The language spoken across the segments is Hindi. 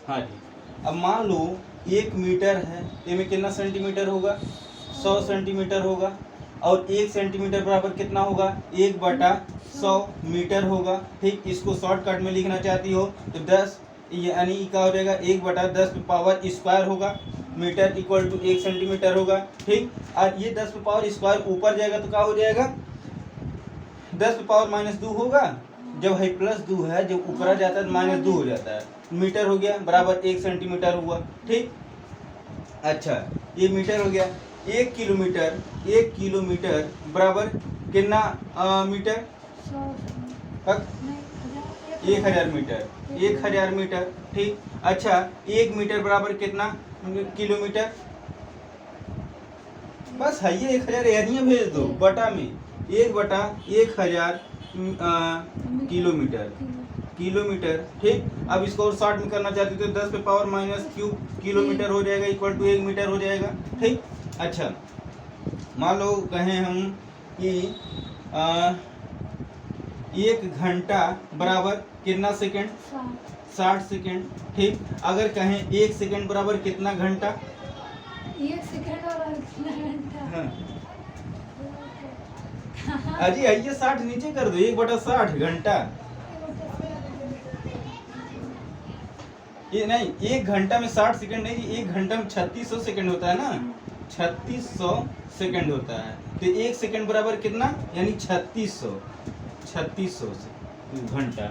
हाँ जी। अब मान लो 1 मीटर है, इसमें कितना सेंटीमीटर होगा? 100 सेंटीमीटर होगा। और 1 सेंटीमीटर बराबर कितना होगा? 1/100 मीटर होगा। ठीक, इसको शॉर्टकट में लिखना चाहती हो तो 10 यानी क्या हो जाएगा? 1/10 पे पावर स्क्वायर होगा। मीटर इक्वल टू 1 सेंटीमीटर होगा। ठीक, और ये 10 पे पावर स्क्वायर ऊपर जाएगा तो क्या हो जाएगा? 10 पे पावर -2 होगा। जब है +2 है, जब ऊपर आ जाता है तो -2 हो जाता है। मीटर हो गया बराबर 1 सेंटीमीटर हुआ। ठीक, अच्छा ये मीटर हो गया। 1 किलोमीटर बराबर कितना मीटर? 1000 मीटर। 1000 मीटर। ठीक, अच्छा 1 मीटर बराबर कितना किलोमीटर? बस है ये 1000 यानी भेज दो बटा में 1/1000 किलोमीटर। ठीक, अब इसको और शॉर्ट में करना चाहते तो 10 पे पावर -3 किलोमीटर हो जाएगा इक्वल टू 1 मीटर हो जाएगा। ठीक, अच्छा मान लो कहें हम कि 1 घंटा बराबर कितना सेकंड? 60 सेकंड। ठीक, अगर कहें 1 सेकंड बराबर कितना घंटा? 1 सेकंड और कितना घंटा? हाँ अजी आइए 60 नीचे कर दो, 1/60 घंटा। ये नहीं, 1 घंटा में 60 सेकंड नहीं, 1 घंटा में 3600 सेकंड होता है ना, 3600 सेकंड होता है। तो 1 सेकंड बराबर कितना? यानी 3600 घंटा।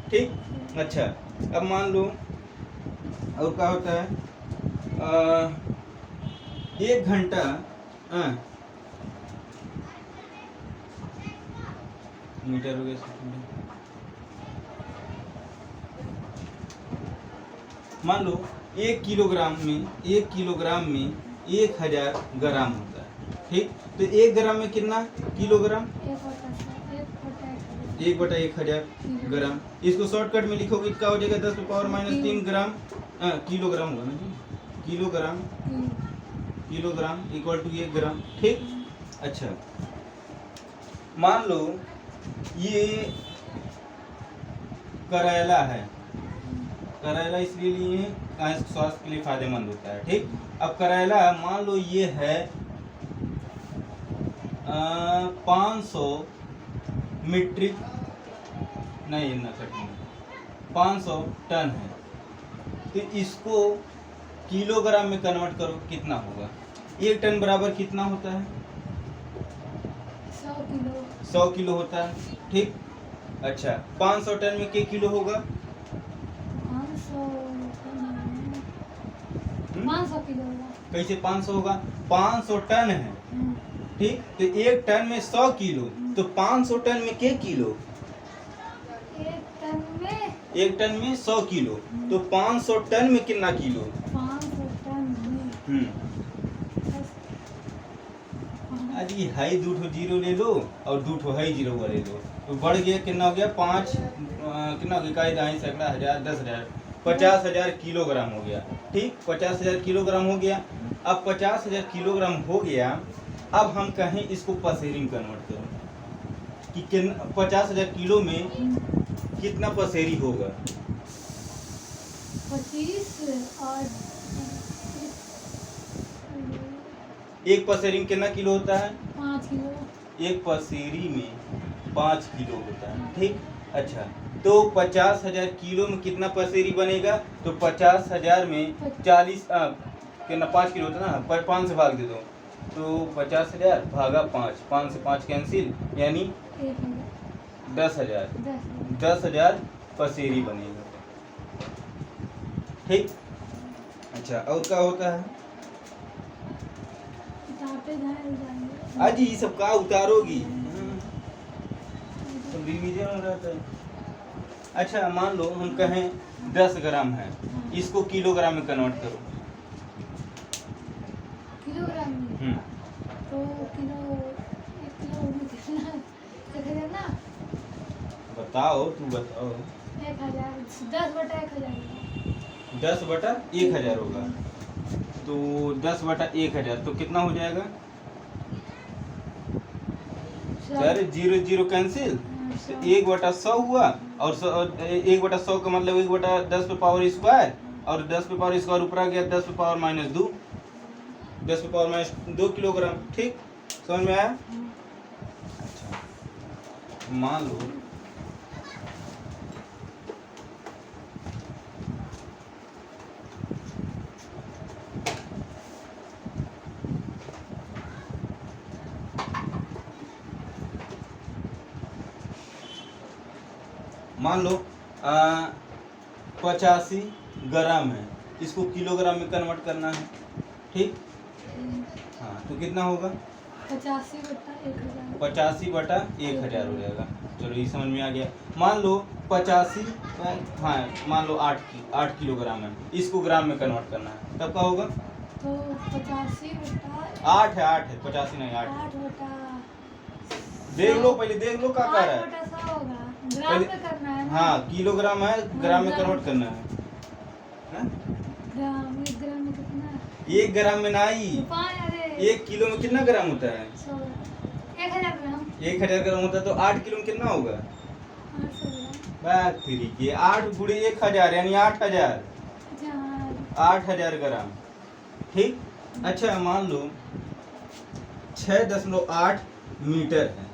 ठीक, अच्छा अब मान लो और क्या होता है? 1 घंटा मीटर हो गया सेकंड। मान लो 1 किलोग्राम में 1000 ग्राम होता है। ठीक, तो 1 ग्राम में कितना किलोग्राम? 1/1000 ग्राम। इसको शॉर्टकट में लिखोगे क्या हो जाएगा? 10 पे पावर -3 ग्राम किलोग्राम होगा ना जी, किलोग्राम इक्वल टू 1 ग्राम। ठीक, अच्छा मान लो ये करेला है। करेला इसलिए लिए हैं स्वास्थ्य के लिए फायदेमंद होता है। ठीक, अब करेला मान लो ये है 500 मीट्रिक नहीं ना कठिन 500 टन है। तो इसको किलोग्राम में कन्वर्ट करो कितना होगा? 1 टन बराबर कितना होता है? 100 किलो होता है। ठीक, अच्छा 500 टन में के किलो होगा? 500 किलो होगा। कैसे 500 होगा? 500 टन है। ठीक, तो 1 टन में 100 किलो, तो 500 टन में के किलो? 1 टन में 100 किलो, तो 500 टन में कितना किलो? 500 टन में अजी हाई 2 जीरो ले लो और 2 हाई जीरो ले लो, तो बढ़ गया कितना हो गया? 5 कितना हो गया? इकाई दाई सैकड़ा हजार 10,000 50,000 किलोग्राम हो गया। ठीक, 50,000 किलोग्राम हो गया। अब 50,000 किलोग्राम हो गया, अब हम कहें इसको पसेरी में कन्वर्ट करो कि 50,000 किलो में कितना पसेरी होगा? 25 और एक पसेरी में कितना किलो होता है? 5 किलो। एक पसेरी में 5 किलो होता है। ठीक, अच्छा तो 50,000 किलो में कितना पसेरी बनेगा? तो 50,000 में 40 कितना 5 किलो होता है ना, 5 से भाग दे दो तो 50,000 भागा 5 से 5 कैंसिल, यानी 10,000 10,000 पसेरी बनेगा। ठीक, अच्छा और क्या होता है? आज ये सब का उतारोगी? सब रिवीजन हो रहता है। अच्छा मान लो हम कहें 10 ग्राम है, इसको किलोग्राम में कन्वर्ट करो। किलोग्राम में तो किलो 1 किलो में कितना? 1000 ना? बताओ, तू बताओ। 1000 10/1000 10/1000 होगा। तो 10/1000 तो कितना हो जाएगा? सर 0 कैंसिल, 1/100 हुआ और 1/100 का मतलब 1/10 पे पावर स्क्वायर और 10 पे पावर स्क्वायर ऊपर आ गया 10 पे पावर माइनस 2, 10 पे पावर माइनस 2 किलोग्राम। ठीक, समझ में आया? अच्छा, मान लो मान लो 85 ग्राम है, इसको किलोग्राम में कन्वर्ट करना है। ठीक, हाँ, तो कितना होगा? 85/1000 हो जाएगा। चलो ये समझ में आ गया। मान लो 85, हाँ मान लो 8 किलोग्राम है, इसको ग्राम में कन्वर्ट करना है, तब क्या होगा? तो 8 है 85 नहीं 8। देख लो पहले, देख लो क्या कर रहा है। 8/100 होगा, ग्राम में करना है ना? हाँ, किलोग्राम है, ग्राम में कन्वर्ट करना है। ग्राम, 1 ग्राम में कितना? 1 ग्राम में नहीं, 1 किलो में कितना ग्राम होता है? 1000 ग्राम। 1000 ग्राम होता है, तो 8 किलो में कितना होगा? 800 ग्राम। बात तरीके 8 गुणे 1000 यानी 8000, 8000 ग्राम। ठीक, अच्छा मान लो 6.8 मीटर है,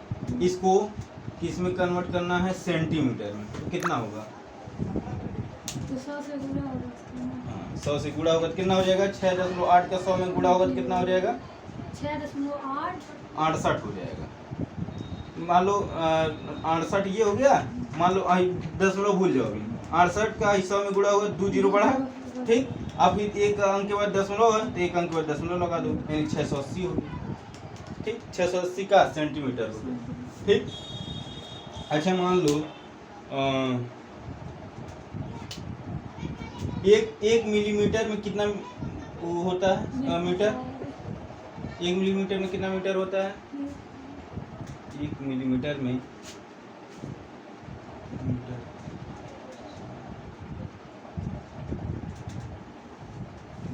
इसको किस में कन्वर्ट करना है? सेंटीमीटर में, तो कितना होगा? तो 100 से गुणा होगा उसका। हाँ, 100 से गुणा होगा तो कितना हो जाएगा? 6.8 का 100 में गुणा होगा तो कितना हो जाएगा? 6.8 68 हो जाएगा। मान लो 68 ये हो गया। मान लो दशमलव भूल जाओ, अभी 68 का 100 में गुणा होगा, 2 जीरो बढ़ा। ठीक, अब फिर एक अंक के बाद दशमलव है तो एक अंक के बाद दशमलव लगा दो, यानी 680 हो गया। ठीक, 680 का सेंटीमीटर हो गया। ठीक, अच्छा मान लो एक मिलीमीटर में कितना वो होता है मीटर? 1 मिलीमीटर में कितना मीटर होता है? 1 मिलीमीटर में मीटर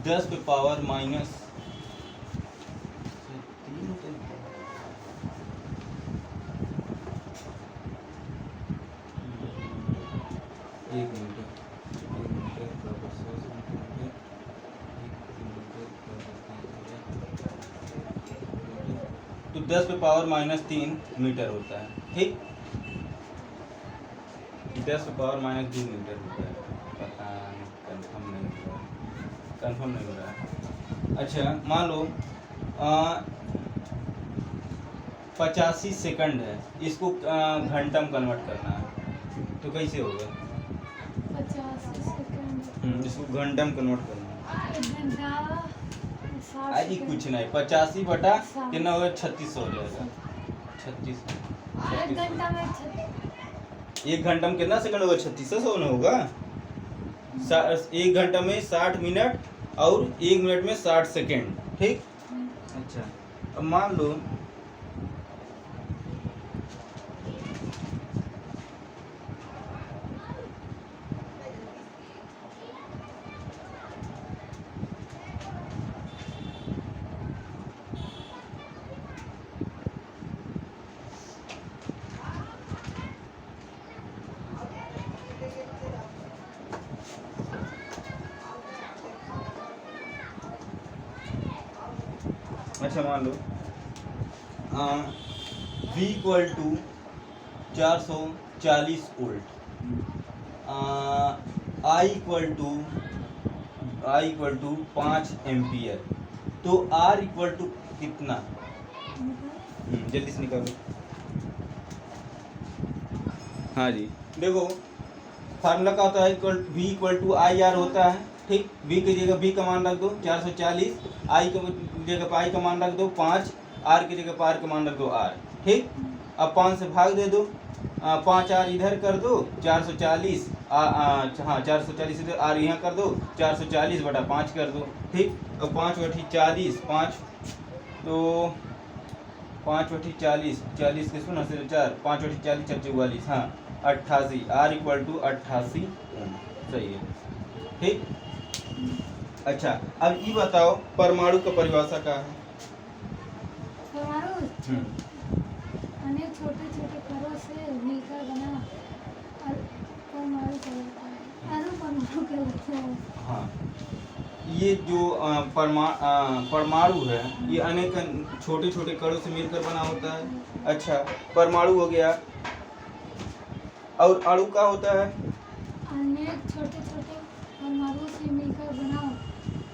10 पे पावर माइनस 1 मीटर बराबर 100 सेंटीमीटर, 1 मीटर बराबर 5,000, तो 10 पे पावर माइनस 3 मीटर होता है। ठीक, 10 पे पावर माइनस 2 मीटर होता है। पता नहीं, कंफर्म नहीं हो रहा। अच्छा मान लो 85 सेकंड है, इसको घंटा में कन्वर्ट करना है, तो कैसे होगा? 85 सेकंड। इसको घंटा में कन्वर्ट करना है। 1 घंटा 60 अरे कुछ नहीं, 85 बटा कितना होगा? 3600 हो जाएगा। 3600। 1 घंटा में 1 घंटा में कितना सेकंड होगा? 3600 ना होगा। 1 घंटा में 60 मिनट और 1 मिनट में 60 सेकंड। ठीक, अच्छा अब मान लो V equal to 440 volt, I equal to 5 ampere, तो R इक्वल टू कितना? जल्दी से निकालो। हाँ जी, देखो फार्मूला का होता है V equal to I R होता है। ठीक, V की जगह V का मान रख दो 440, I की जगह पर I का मान रख दो 5, R की जगह पर R का मान रख दो R। ठीक, अब 5 से भाग दे दो, 5 R इधर कर दो, 440 हाँ 440 इधर, R यहाँ कर दो, 440 बटा 5 कर दो। ठीक, अब 5 बटी 40, 5 तो 5 बटी 40, 40 के सुना से 4, 5 बटी 40 4 44, हाँ 88, R इक्वल टू 88 ओम। सही है। ठीक, अच्छा अब ये बताओ परमाणु का परिभाषा क्या है? परमाणु अनेक छोटे छोटे कणों से मिलकर बना परमाणु कहलाता है। अणु परमाणु कहलाता है। हाँ, ये जो परमाणु है ये अनेक छोटे छोटे कणों से मिलकर बना होता है। अच्छा, परमाणु हो गया, और अणु का होता है अनेक छोटे छोटे परमाणु से मिलकर बना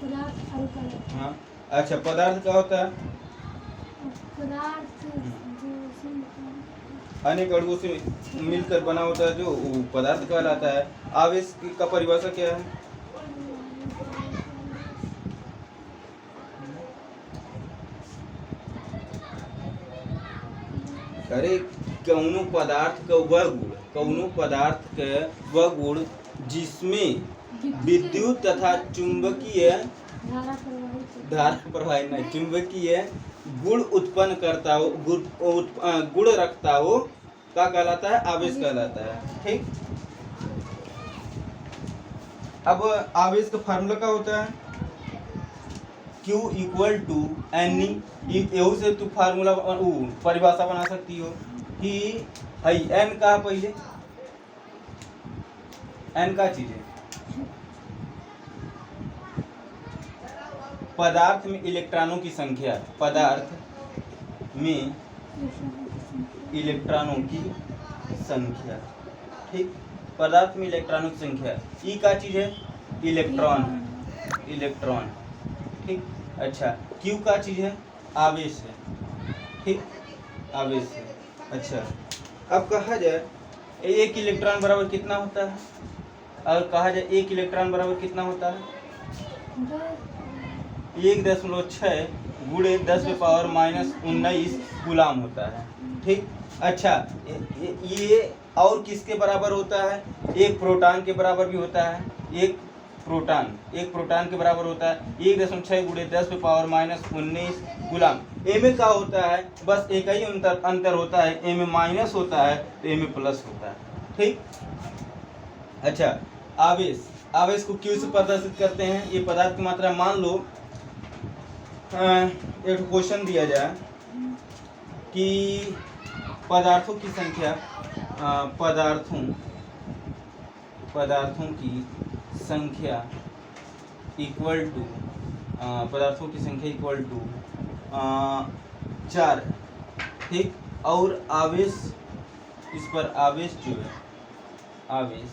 पदार्थ अणु कहलाता है। हाँ। अच्छा, पदार्थ का होता है पदार्थ जो अनेक अणुओं से मिलकर बना होता है जो वो पदार्थ कहलाता है। आवेश का परिभाषा क्या है? अरे, कौनो पदार्थ का वह गुण जिसमें विद्युत तथा चुंबकीय धारा प्रवाहित नहीं, चुंबकीय गुण उत्पन्न करता हो, गुण रखता हो, क्या कहलाता है? आवेश कहलाता है। ठीक, अब आवेश का फार्मूला क्या होता है? Q equal to n e. यहू से तू फार्मूला परिभाषा बना सकती हो कि हई एन का पहले एन का चीज है पदार्थ में इलेक्ट्रॉनों की संख्या, पदार्थ में इलेक्ट्रॉनों की संख्या। ठीक, पदार्थ में इलेक्ट्रॉनों की संख्या। ई का चीज है? इलेक्ट्रॉन। ठीक, अच्छा, क्यू का चीज है? आवेश है। ठीक, आवेश है। अच्छा, अब कहा जाए एक इलेक्ट्रॉन बराबर कितना होता है? और कहा जाए एक इलेक्ट्रॉन बराबर कितना होता है? 1.6 गुणे 10⁻⁻19 गुलाम होता है। ठीक, अच्छा, ये और किसके बराबर होता है? एक प्रोटॉन के बराबर भी होता है। एक प्रोटॉन के बराबर होता है 1.6 गुणे 10⁻⁻19 गुलाम। ए में क्या होता है? बस एक ही अंतर होता है, ए में माइनस होता है तो ए में प्लस होता है। ठीक, अच्छा, आवेश को क्यू से प्रदर्शित करते हैं। ये पदार्थ की मात्रा। मान लो एक क्वेश्चन दिया जाए कि पदार्थों की संख्या पदार्थों की संख्या इक्वल टू 4 है। ठीक, और आवेश, इस पर आवेश जो है, आवेश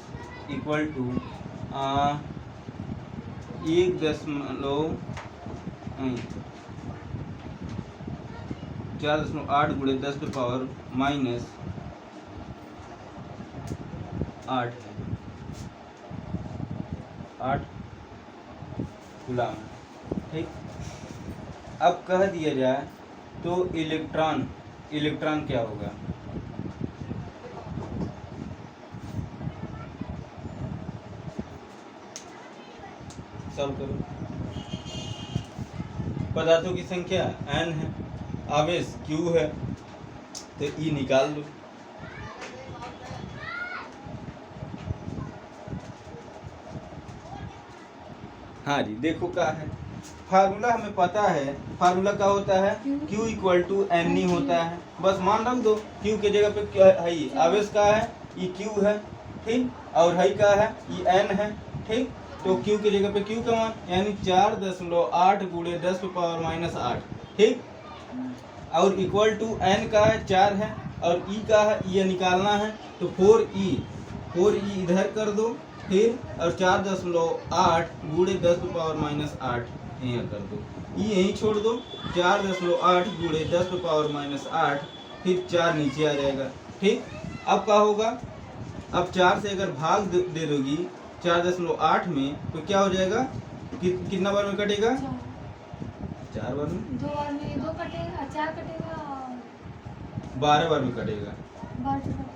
इक्वल टू 4.8 गुणे 10⁻⁻8 है। 8 गुलाम। ठीक, अब कह दिया जाए तो इलेक्ट्रॉन क्या होगा? सॉल्व करो। पदार्थों की संख्या n है, आवेश q है, तो E निकाल लो। हाँ जी, देखो क्या है फार्मूला, हमें पता है फार्मूला क्या होता है? Q equal to n e होता है। बस मान रख दो, Q के जगह पे क्या है? आवेश का है, ये Q है। ठीक, और हई का है, ये n है। ठीक, तो Q के जगह पे Q का मान यानी 4.8 गुणे 10⁻⁻8। ठीक, और इक्वल टू n का है 4 है, और E का है, ये निकालना है तो 4E इधर कर दो। फिर और 4.8 गुणे 10⁻�8 यहाँ कर दो। E यहीं छोड़ दो। 4.8 गुणे 10⁻⁸, फिर 4 नीचे आ जाएगा। ठीक, अब क्या होगा? अब 4 से अगर भाग दे दोगी 4.8 में तो क्या हो जाएगा? कितना बार में कटेगा? 4 बार में। 2 बार में 2 कटेगा, 4 कटेगा, 12 बार में कटेगा। 12 कटेगा।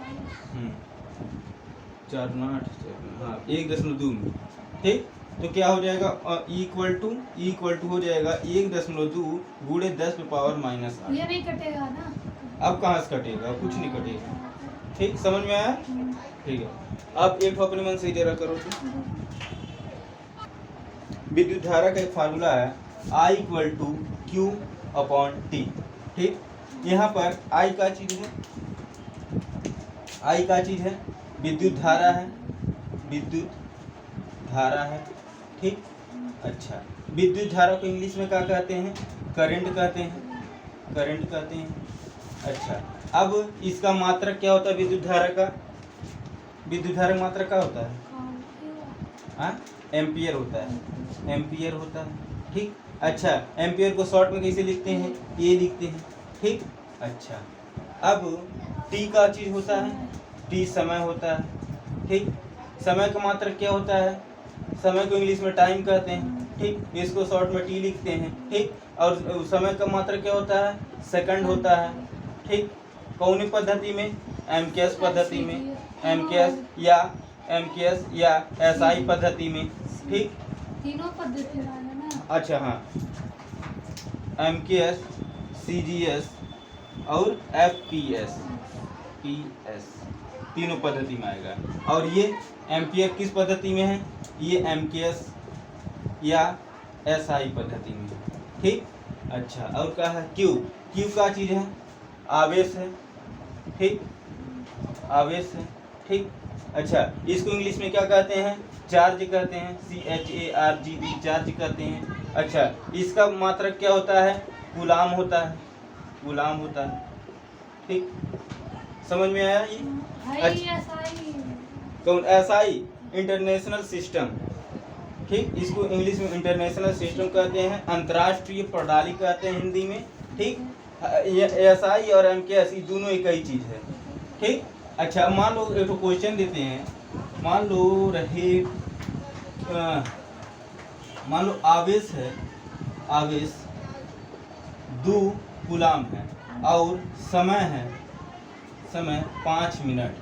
4 9 8, हाँ, 1.2 में। ठीक, तो क्या हो जाएगा? इक्वल टू हो जाएगा 1.2 गुणे 10⁻⁻8। ये नहीं कटेगा ना? अब कहाँ से कटेगा? कुछ नहीं कटेगा। ठीक, समझ में आया? ठीक है, अब एक अपने मन से जरा करो तो। विद्युत धारा का एक फार्मूला है I equal to q upon t. ठीक, यहाँ पर I का चीज है, विद्युत धारा है, ठीक। अच्छा, विद्युत धारा को इंग्लिश में क्या कहते हैं? करंट कहते हैं, करंट कहते हैं। अच्छा, अब इसका मात्रक क्या होता है विद्युत धारा का? विद्युत धारा का मात्रक क्या होता है? हाँ, एम्पियर होता है, एम्पियर होता है। ठीक। अच्छा, एम्पियर को शॉर्ट में कैसे लिखते हैं? ये लिखते हैं। ठीक। अच्छा, अब टी का चीज होता है, टी समय होता है। ठीक। समय का मात्रक क्या होता है? समय को इंग्लिश में टाइम कहते हैं। ठीक, इसको शॉर्ट में टी लिखते हैं। ठीक। और समय का मात्रक क्या होता है? सेकंड होता है। ठीक। कौन पद्धति में? एमकेएस पद्धति में, एमकेएस या एसआई पद्धति में। ठीक। तीनों पद्धति वाला ना। अच्छा, हाँ, एमकेएस, सीजीएस और एफपीएस, पीएस, तीनों पद्धति में आएगा। और ये एम्पियर किस पद्धति में है? ये एमकेएस या एसआई पद्धति में। ठीक। अच्छा, और क्या है? क्यू। क्यू का चीज है? आवेश है। ठीक, आवेश है। ठीक। अच्छा, इसको इंग्लिश में क्या कहते हैं? चार्ज कहते हैं, CHARGE, चार्ज कहते हैं। अच्छा, इसका मात्रक क्या होता है? कूलाम होता है, कूलाम होता है। ठीक, समझ में आया ये? कौन? SI, international system. ठीक, इसको इंग्लिश में इंटरनेशनल सिस्टम कहते हैं, अंतर्राष्ट्रीय प्रणाली कहते हैं हिंदी में। ठीक। एसआई और एमकेएस ये दोनों एक ही चीज है। ठीक। अच्छा, मान लो एक क्वेश्चन देते हैं। मान लो आवेश है, आवेश 2 कूलाम है और समय है, समय 5 मिनट।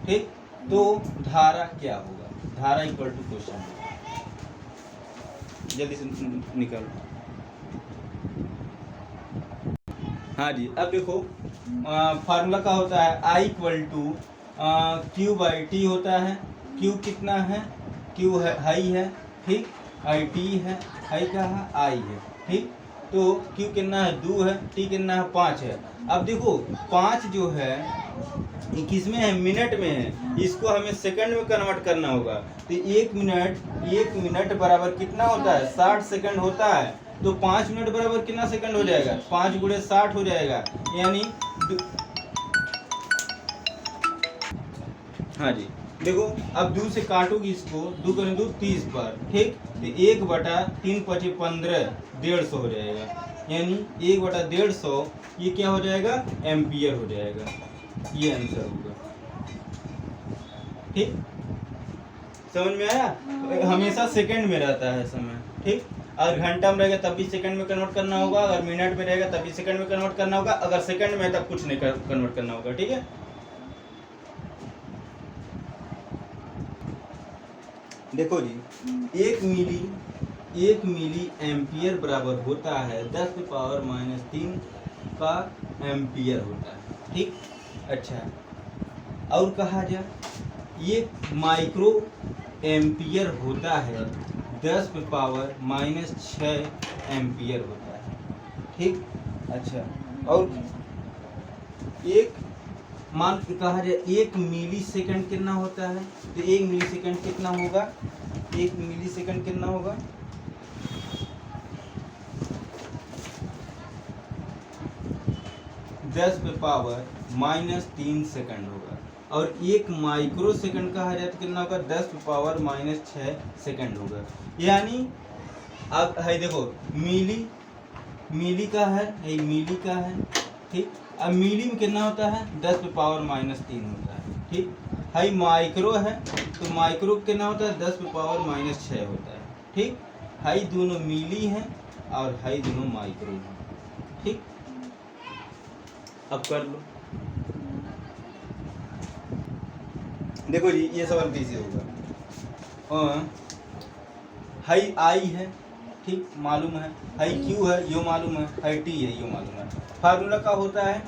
ठीक, तो धारा क्या होगा? धारा इक्वल टू क्वेश्चन, जल्दी से निकल। हाँ जी, अब देखो फार्मूला क्या होता है? I equal to q by t होता है। क्यू कितना है? क्यू है हाई है। ठीक, आई टी है, हाई का है, आई है। ठीक, तो क्यू कितना है? 2 है, टी कितना है? 5 है। अब देखो 5 जो है किस में है? मिनट में है। इसको हमें सेकंड में कन्वर्ट करना होगा। तो 1 मिनट बराबर कितना होता है? 60 सेकंड होता है। तो 5 मिनट बराबर कितना सेकंड हो जाएगा? 5 गुणे 60 हो जाएगा, यानी हाँ जी, देखो अब 2 से काटोगी इसको, 2 करें 2 30 पर। ठीक, तो 1/3 × 5 15, 150 हो जाएगा, यानी 1/150 ये क्या हो जाएगा? एम्पियर हो जाएगा। ये आंसर होगा। ठीक, समझ में आया? हमेशा सेकंड में रहता है समय। ठीक, अगर घंटा में रहेगा तब भी सेकंड में कन्वर्ट करना होगा, अगर मिनट में रहेगा तब भी सेकंड में कन्वर्ट करना होगा, अगर सेकंड में है तब कुछ नहीं कन्वर्ट करना होगा। ठीक है, देखो जी, 1 मिली एम्पियर बराबर होता है 10⁻³ का एम्पियर होता है। ठीक। अच्छा, और कहा जाए ये माइक्रो एम्पियर होता है 10⁻⁻6 एम्पियर होता है। ठीक। अच्छा, और एक मान कहा जाए 1 मिली सेकंड कितना होता है? तो 1 मिली सेकंड कितना होगा? 1 मिली सेकंड कितना होगा? 10⁻³ सेकंड होगा। और 1 माइक्रो सेकंड कहा जाए तो कितना होगा? 10⁻⁻6 सेकंड होगा। यानी अब है देखो, मिली का है, मिली का है। ठीक, अब मिली में कितना होता है? 10⁻³ होता है। ठीक, हाई माइक्रो है तो माइक्रो कितना होता है? 10⁻6 होता है। ठीक, हाई दोनों मिली हैं और हाई दोनों माइक्रो हैं। ठीक, अब कर लो। देखो जी, ये सवाल कैसे होगा? हाई आई है, ठीक, मालूम है, हाई क्यू है, यो मालूम है, हाई टी है, यो मालूम है। फार्मूला का होता है?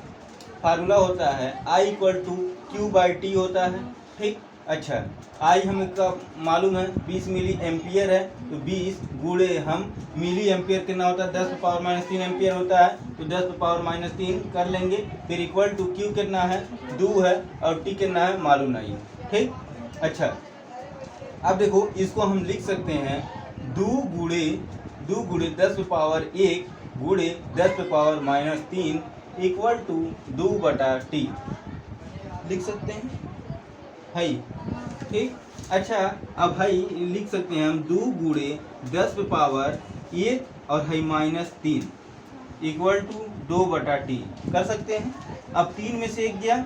फार्मूला होता है I equal to q by t होता है। ठीक। अच्छा, I हमें का मालूम है 20 मिली एम्पियर है, तो 20 गुणे हम मिली एम्पियर कितना होता है? 10⁻³ एम्पियर होता है, तो 10⁻³ कर लेंगे। फिर इक्वल टू क्यू कितना है? 2 है, और टी कितना है? मालूम नहीं है। ठीक। अच्छा, अब देखो इसको हम लिख सकते हैं 2 गुणे 10 पे पावर 1 गुणे 10 पे पावर -3 इक्वल टू 2/t लिख सकते हैं भाई। ठीक, अच्छा अब भाई लिख सकते हैं हम 2 गुणे 10 पे पावर 1 और है -3 इक्वल टू 2/t कर सकते हैं। अब 3 में से 1 गया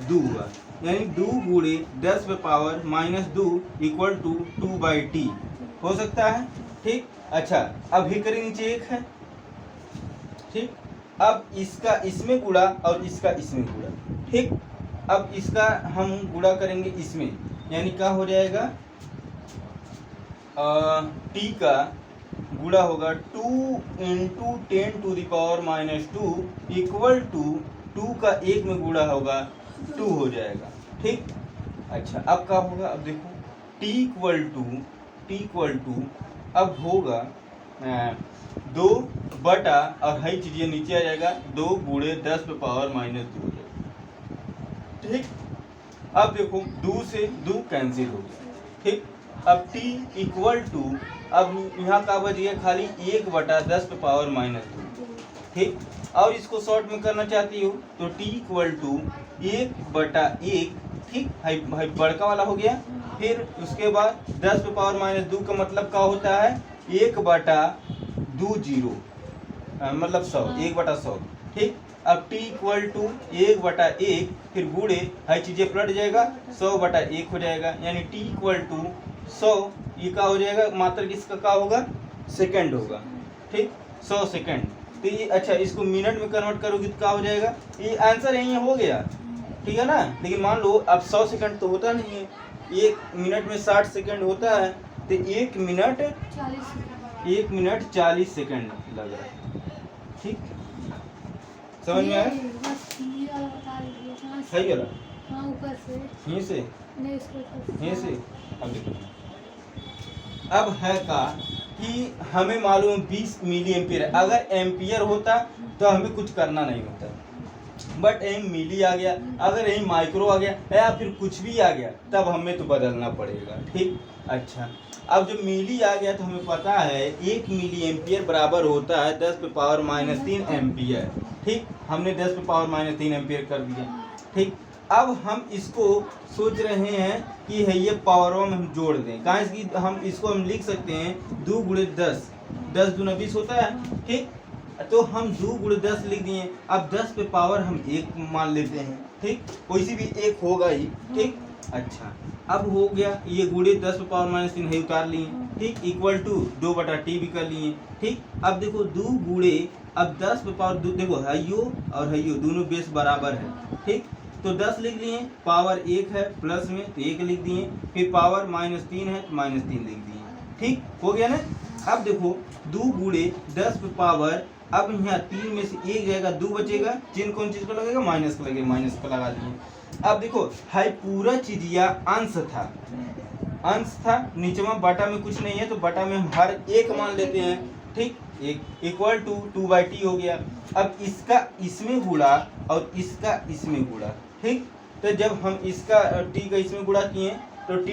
2 हुआ, यानी 2 गुणे 10 पे पावर -2 इक्वल टू 2/t हो सकता है। ठीक, अच्छा अब ही करें नीचे 1 है। ठीक, अब इसका इसमें गुणा और इसका इसमें गुणा। ठीक, अब इसका हम गुणा करेंगे इसमें, यानी क्या हो जाएगा t का गुणा होगा 2 इंटू 10⁻² इक्वल टू 2 का 1 में गुणा होगा 2 हो जाएगा। ठीक, अच्छा अब क्या होगा, अब देखो t इक्वल टू अब होगा 2 बटा और हाई चीज़ें नीचे आ जाएगा 2 गुणे 10 पे पावर -2 हो जाएगा। ठीक, अब देखो 2 से 2 कैंसिल हो गया। ठीक, अब t इक्वल टू अब यहाँ का बच गया खाली 1/10 पे पावर -2। ठीक, और इसको शॉर्ट में करना चाहती हो तो t इक्वल टू 1/1। ठीक, हाई बड़का वाला हो गया, फिर उसके बाद 10 पे पावर -2 का मतलब क्या होता है 1/20 मतलब 100 1/100। ठीक, अब t इक्वल टू 1/1 फिर गुणे हर चीजें पलट जाएगा 100/1 हो जाएगा, यानी t इक्वल टू 100 ये क्या हो जाएगा मात्र किसका क्या होगा सेकंड होगा। ठीक, 100 सेकंड। तो ये अच्छा इसको मिनट में कन्वर्ट करोगे तो क्या हो जाएगा, ये आंसर यही हो गया। ठीक है ना, लेकिन मान लो अब 100 सेकंड तो होता नहीं है, 1 मिनट में 60 सेकंड होता है, तो 1 मिनट 40 सेकंड लग रहा है। ठीक, समझ में आया? सही करा हाँ ऊपर से यहीं से नहीं इसको ऊपर से। यहीं से। अब देखो अब है का कि हमें मालूम 20 मिली एम्पियर है। अगर एम्पियर होता तो हमें कुछ करना नहीं होता, बट यही मिली आ गया, अगर यही माइक्रो आ गया या फिर कुछ भी आ गया तब हमें तो बदलना पड़ेगा। ठीक, अच्छा अब जब मिली आ गया तो हमें पता है 1 मिली एम्पियर बराबर होता है 10 पे पावर -3 एम्पियर। ठीक, हमने 10 पे पावर -3 एम्पियर कर दिया। ठीक, अब हम इसको सोच रहे हैं कि है ये पावरों में हम जोड़ दें, कहाँ इसकी हम इसको हम लिख सकते हैं 2 गुणे 10 10 दूना 20 होता है। ठीक, तो हम 2 गुणे 10 लिख दिए। अब 10 पे पावर हम 1 मान लेते हैं। ठीक, कोई भी 1 होगा ही। ठीक, अच्छा अब हो गया ये गुणे 10 पे पावर -3 है उतार लिए। ठीक, इक्वल टू 2/t भी कर लिए। ठीक, अब देखो 2 गुणे अब 10 पे पावर 2 देखो हयो और हयो दोनों बेस बराबर है। ठीक, तो 10 लिख लिए, पावर 1 है प्लस में तो 1 लिख दिए, फिर पावर -3 है तो -3 लिख दिए। ठीक, हो गया ना। अब देखो 2 गुणे 10 पे पावर अब यहाँ 3 में से 1 जाएगा 2 बचेगा, चिन्ह कौन चीज को लगेगा माइनस का लगेगा, माइनस का लगा दिए। अब देखो हाई पूरा चीज या अंश था नीचे में बटा में कुछ नहीं है तो बटा में हम हर एक मान लेते हैं। ठीक, एक इक्वल टू 2/t हो गया। अब इसका इसमें गुणा और इसका इसमें गुणा। ठीक, तो जब हम इसका t का इसमें गुणा किए तो t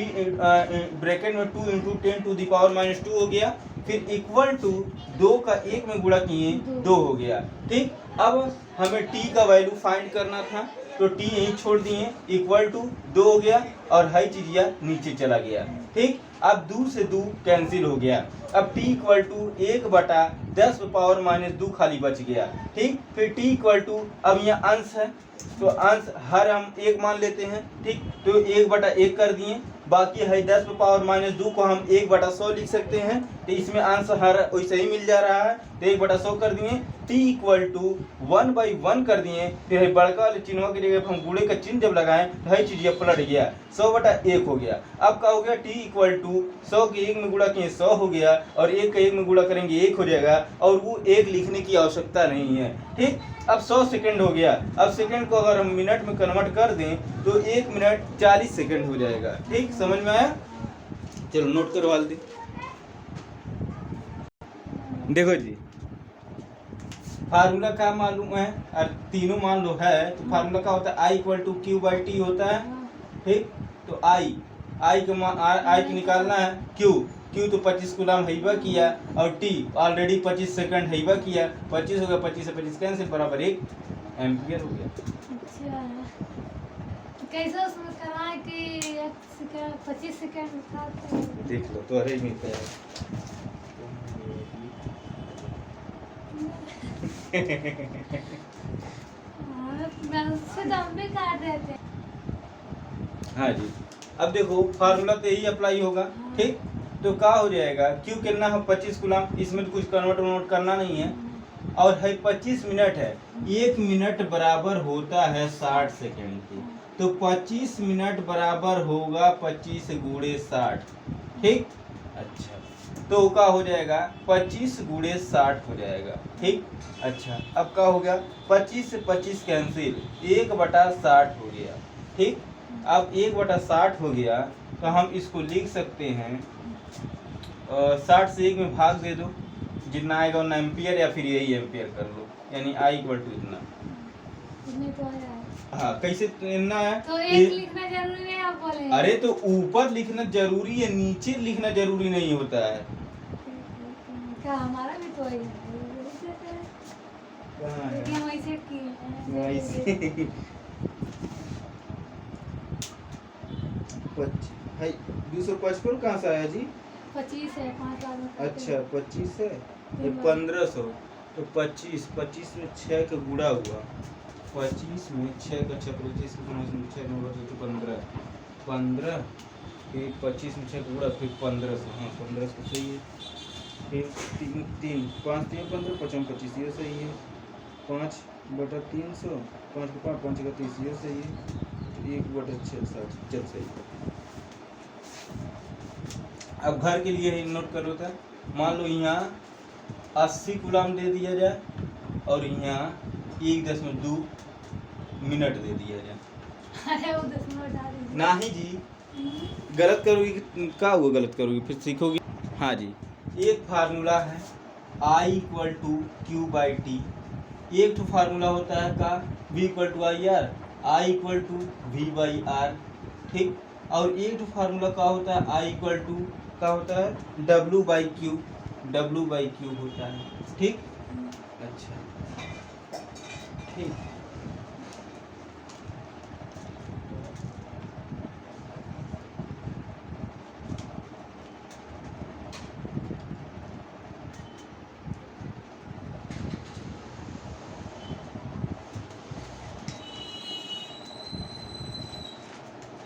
ब्रैकेट में 2 इंटू 10⁻² हो गया, फिर इक्वल टू 2 का 1 में गुणा किए 2 हो गया। ठीक, अब हमें t का वैल्यू फाइंड करना था तो t यहीं छोड़ दिए, इक्वल टू 2 हो गया और हाई चीजिया नीचे चला गया। ठीक, अब 2 से 2 कैंसिल हो गया। अब t इक्वल टू 1/10 पे पावर -2 खाली बच गया। ठीक, फिर t इक्वल टू अब यहाँ अंश है तो अंश हर हम 1 मान लेते हैं। ठीक, तो 1/1 कर दिए, बाकी है 10 पे पावर -2 को हम 1/100 लिख सकते हैं, तो इसमें अंश हर वैसे ही मिल जा रहा है तो 1/100 कर दिए। t इक्वल टू 1/1 कर दिए, फिर बड़का वाले चिन्हों की जगह हम गुणे का चिन्ह जब लगाएं तो हर चीज पलट गया 100/1 हो गया। अब क्या हो गया t इक्वल टू 100 के 1 में गुणा किए 100 हो गया और 1 का 1 में गुणा करेंगे 1 हो जाएगा और वो 1 लिखने की आवश्यकता नहीं है। ठीक, अब 100 सेकंड हो गया। अब सेकंड को अगर हम मिनट में कन्वर्ट कर दें तो 1 मिनट 40 सेकंड हो जाएगा। ठीक, समझ में आया? चलो नोट करवा दे। देखो जी फार्मूला क्या मालूम है, और तीनों मान लो है तो फार्मूला क्या होता है I = Q/T होता है। ठीक, तो I आई को निकालना है क्यू तो 25 कूलम हैबा किया और टी ऑलरेडी 25 सेकंड हैबा किया, 25 हो गया, 25 से 25 कैंसिल बराबर 1 एम्पियर हो गया। अच्छा कैसे उसमें करा कि 25 सेकंड था तो देख लो तो अरे मिलता है। उससे दम भी काट देते हैं। हाँ जी, अब देखो फार्मूला तो यही अप्लाई होगा, ठीक। तो क्या हो जाएगा, क्यू कितना है 25 कूलम, इसमें तो कुछ कन्वर्ट करना नहीं है, और है 25 मिनट है, 1 मिनट बराबर होता है 60 सेकंड की, तो 25 मिनट बराबर होगा 25 गुणे 60, ठीक। अच्छा तो क्या हो जाएगा 25 गुणे 60 हो जाएगा, ठीक। अच्छा अब क्या हो गया 25 से 25 कैंसिल, 1/60 हो गया, ठीक। अब 1/60 हो गया तो हम इसको लिख सकते हैं 60 से 1 में भाग दे दो, जितना आएगा उतना एम्पियर, या फिर यही एम्पियर कर लो, यानी I इक्वल टू इतना। इसमें तो आ रहा है। हाँ कैसे इतना है तो एक लिखना जरूरी नहीं आप बोले। अरे तो ऊपर लिखना जरूरी है, नीचे लिखना जरूरी नहीं होता है। क्या हमारा भी तो है, कहाँ है? लेकिन हम ऐसे किए हैं। वैसे 255 कहाँ से आया जी? 25 है 5 बार में करते अच्छा हैं। 25 है, ये 1500, तो 25 में 6 का गुणा हुआ, 25 में 6 का 6 25 6 9 15 15, फिर 25 में 6 का गुणा, फिर 1500, हाँ 1500 सही है, फिर 3 5 3 15 5 25 ये सही है, 5/300 5 का 5 का 30 ये सही है, 1/6 चल सही है। अब घर के लिए ही नोट करो था, मान लो यहाँ 80 कूलम दे दिया जाए और यहाँ 1.2 मिनट दे दिया जाए। अरे वो 10 मिनट आ रही है। नहीं जी गलत करोगी, क्या हुआ गलत करोगी फिर सीखोगी। हाँ जी, एक फार्मूला है I equal to q by t, एक तो फार्मूला होता है का V equal to I R, I equal to V by R, ठीक। और एक तो फार्मूला का होता है I इक्वल टू का होता है W बाई क्यू होता है, ठीक। अच्छा ठीक,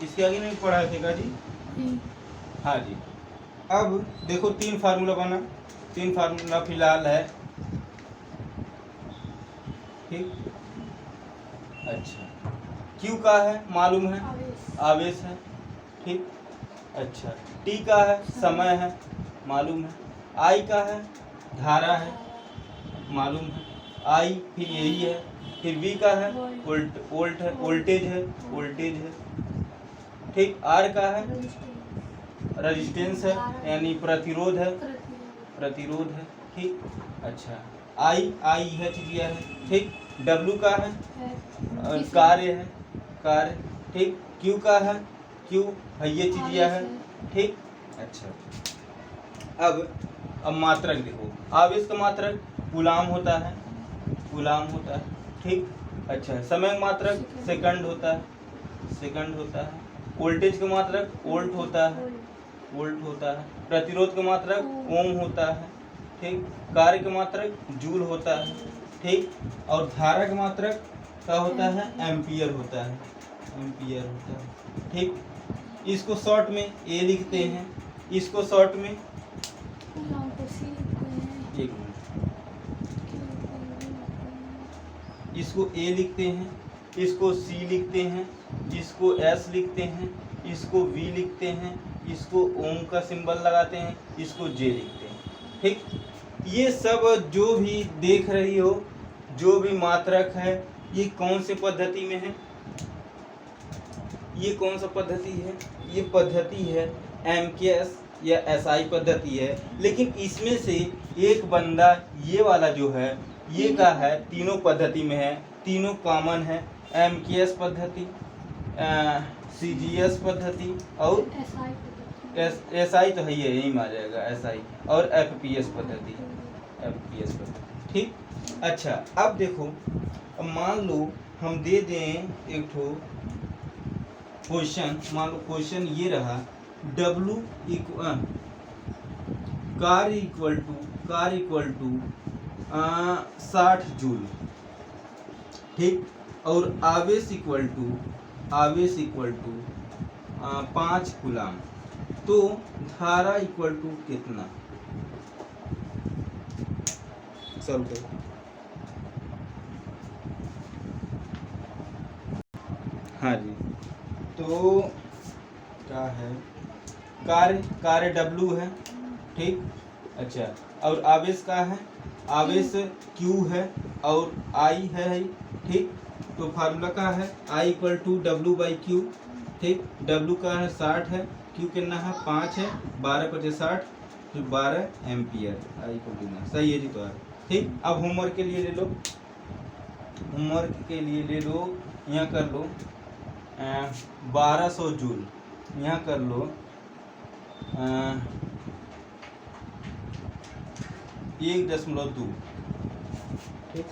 इसके आगे नहीं पढ़ा थे जी? हाँ जी, अब देखो 3 फार्मूला बना, 3 फार्मूला फिलहाल है, ठीक। अच्छा Q का है मालूम है, आवेश है, ठीक। अच्छा T का है समय है मालूम है, I का है धारा है मालूम है, I फिर यही है, फिर V का है वोल्टेज है, ठीक। R का है रेजिस्टेंस है यानी प्रतिरोध है, ठीक। अच्छा आई है चीज़ है, ठीक। W का है कार्य है, ठीक। Q का है ये चीज़ है, ठीक। अच्छा अब मात्रक देखो, आवेश का मात्रक कूलम होता है, ठीक। अच्छा समय का मात्रक सेकंड होता है, वोल्टेज का मात्रक वोल्ट होता है, प्रतिरोध का मात्रक ओम होता है, ठीक। कार्य का मात्रक जूल होता है, ठीक। और धारा का मात्रक क्या होता है एम्पियर होता है, ठीक। इसको शॉर्ट में ए लिखते हैं, इसको शॉर्ट में एक मिनट, इसको ए लिखते हैं, इसको सी लिखते हैं, इसको एस लिखते हैं, इसको वी लिखते हैं, इसको ओम का सिंबल लगाते हैं, इसको जे लिखते हैं, ठीक। ये सब जो भी देख रही हो, जो भी मात्रक है, ये कौन से पद्धति में है, ये कौन सा पद्धति है, ये पद्धति है एमकेएस या एसआई पद्धति है। लेकिन इसमें से एक बंदा ये वाला जो है ये का है, तीनों पद्धति में है, तीनों कॉमन है, एमकेएस पद्धति, CGS पद्धति और SI पद्धति। SI तो है ही है, यही में आ जाएगा SI, और FPS पद्धति, FPS पद्धति। ठीक, अच्छा अब देखो, अब मान लो हम दे दें एक ठो क्वेश्चन, मान लो क्वेश्चन ये रहा, W कार इक्वल टू 60 जूल, ठीक, और आवेश इक्वल टू 5 कूलाम, तो धारा इक्वल टू कितना? सॉल्व करो। हाँ जी, तो क्या है, कार्य W है, ठीक, अच्छा, और आवेश का है, आवेश Q है और I है, ठीक, तो फार्मूला का है I equal to W by Q, ठीक, W का है 60 है, Q कितना है 5 है, 12×5 = 60, तो 12 एम्पियर, I इक्वल टू सही है जी। तो ठीक, अब होमवर्क के लिए ले लो, यहाँ कर लो 1200 जूल, यहाँ कर लो 1.2, ठीक।